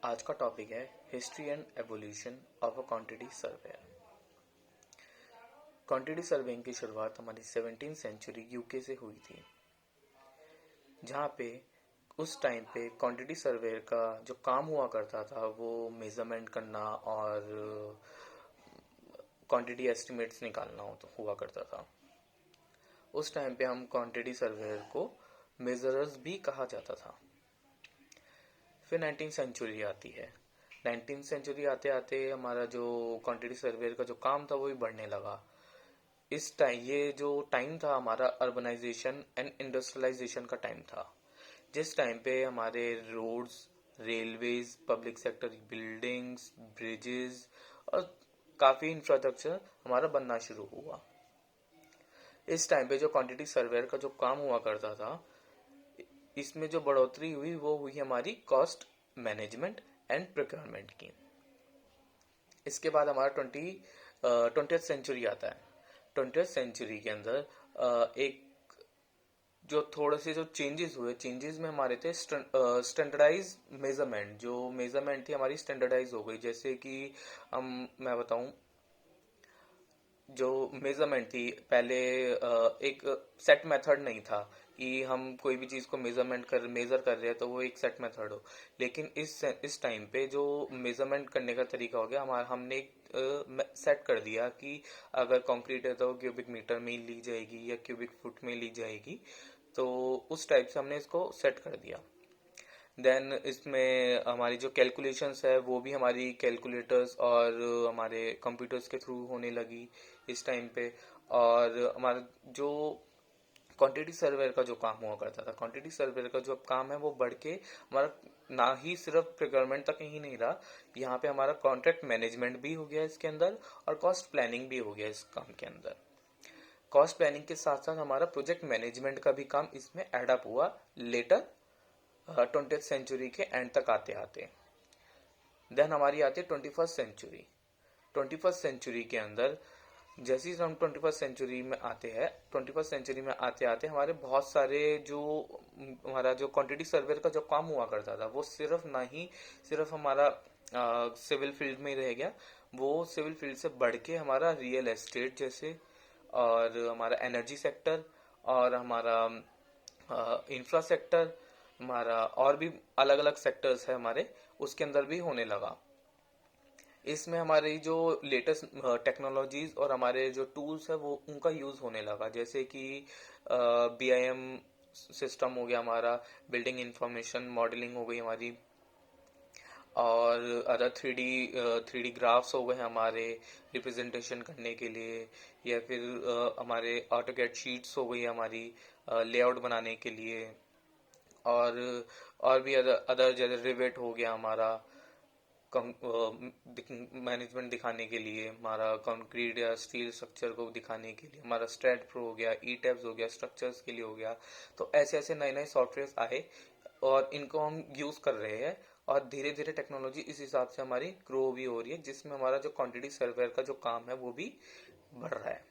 आज का टॉपिक है history and evolution of a quantity surveyor. Quantity surveying की शुरुआत हमारी 17th सेंचुरी यूके से हुई थी, जहाँ पे उस टाइम पे क्वांटिटी सर्वेयर का जो काम हुआ करता था वो मेजरमेंट करना और क्वांटिटी एस्टिमेट्स निकालना हुआ करता था। उस टाइम पे हम क्वांटिटी सर्वेयर को मेजरर्स भी कहा जाता था। फिर 19th सेंचुरी आती है। 19th सेंचुरी आते आते हमारा जो क्वांटिटी सर्वेयर का जो काम था वो भी बढ़ने लगा। इस टाइम ये जो टाइम था हमारा अर्बनाइजेशन एंड इंडस्ट्रियलाइजेशन का टाइम था, जिस टाइम पे हमारे roads, railways, public sector buildings, bridges और काफ़ी इंफ्रास्ट्रक्चर हमारा बनना शुरू हुआ। इस टाइम पे जो क्वांटिटी सर्वेयर का जो काम हुआ करता था, इसमें जो बढ़ोतरी हुई वो हुई हमारी कॉस्ट मैनेजमेंट एंड प्रोक्योरमेंट की। इसके बाद हमारा 20th सेंचुरी आता है। 20th सेंचुरी के अंदर एक जो थोड़े से जो चेंजेस में हमारे थे स्टैंडर्डाइज मेजरमेंट। जो मेजरमेंट थी हमारी स्टैंडर्डाइज हो गई। जैसे कि मैं बताऊं, जो मेजरमेंट थी पहले एक सेट मेथड नहीं था कि हम कोई भी चीज को मेजर कर रहे हैं तो वो एक सेट मेथड हो। लेकिन इस टाइम पे जो मेजरमेंट करने का तरीका हो गया, हमने एक सेट कर दिया कि अगर कंक्रीट है तो क्यूबिक मीटर में ली जाएगी या क्यूबिक फुट में ली जाएगी। तो उस टाइप से हमने इसको सेट कर दिया। देन इसमें हमारी जो कैलकुलेशंस है वो भी हमारी कैलकुलेटर्स और हमारे कंप्यूटर्स के थ्रू होने लगी इस टाइम पे। और हमारा जो क्वांटिटी सर्वेयर का जो काम हुआ करता था, क्वांटिटी सर्वेयर का जो काम है वो बढ़ के हमारा ना ही सिर्फ प्रोक्योरमेंट तक ही नहीं रहा, यहाँ पे हमारा कॉन्ट्रैक्ट मैनेजमेंट भी हो गया इसके अंदर और कॉस्ट प्लानिंग भी हो गया इस काम के अंदर। कॉस्ट प्लानिंग के साथ साथ हमारा प्रोजेक्ट मैनेजमेंट का भी काम इसमें एडअप हुआ लेटर 20th सेंचुरी के एंड तक आते आते। देन हमारी आती है 21st सेंचुरी। 21st सेंचुरी के अंदर जैसे ही हम 21st सेंचुरी में आते हैं, 21st सेंचुरी में आते आते हमारे बहुत सारे जो हमारा जो क्वांटिटी सर्वेयर का जो काम हुआ करता था वो सिर्फ हमारा सिविल फील्ड में ही रह गया। वो सिविल फील्ड से बढ़ के हमारा रियल एस्टेट जैसे और हमारा एनर्जी सेक्टर और हमारा इंफ्रा सेक्टर, हमारा और भी अलग अलग सेक्टर्स है हमारे, उसके अंदर भी होने लगा। इसमें हमारी जो लेटेस्ट टेक्नोलॉजीज और हमारे जो टूल्स है वो उनका यूज होने लगा। जैसे कि BIM सिस्टम हो गया हमारा, बिल्डिंग इंफॉर्मेशन मॉडलिंग हो गई हमारी, और अदर 3D ग्राफ्स हो गए हमारे रिप्रेजेंटेशन करने के लिए, या फिर हमारे ऑटोकैड शीट्स हो गई हमारी लेआउट बनाने के लिए, और भी अदर जैसे रिवेट हो गया हमारा मैनेजमेंट दिखाने के लिए, हमारा कंक्रीट या स्टील स्ट्रक्चर को दिखाने के लिए हमारा स्ट्रैट प्रो हो गया, ईटैब्स हो गया, स्ट्रक्चर्स के लिए हो गया। तो ऐसे ऐसे नए नए सॉफ्टवेयर आए और इनको हम यूज कर रहे हैं और धीरे धीरे टेक्नोलॉजी इस हिसाब से हमारी ग्रो भी हो रही है, जिसमें हमारा जो क्वांटिटी सर्वेयर का जो काम है वो भी बढ़ रहा है।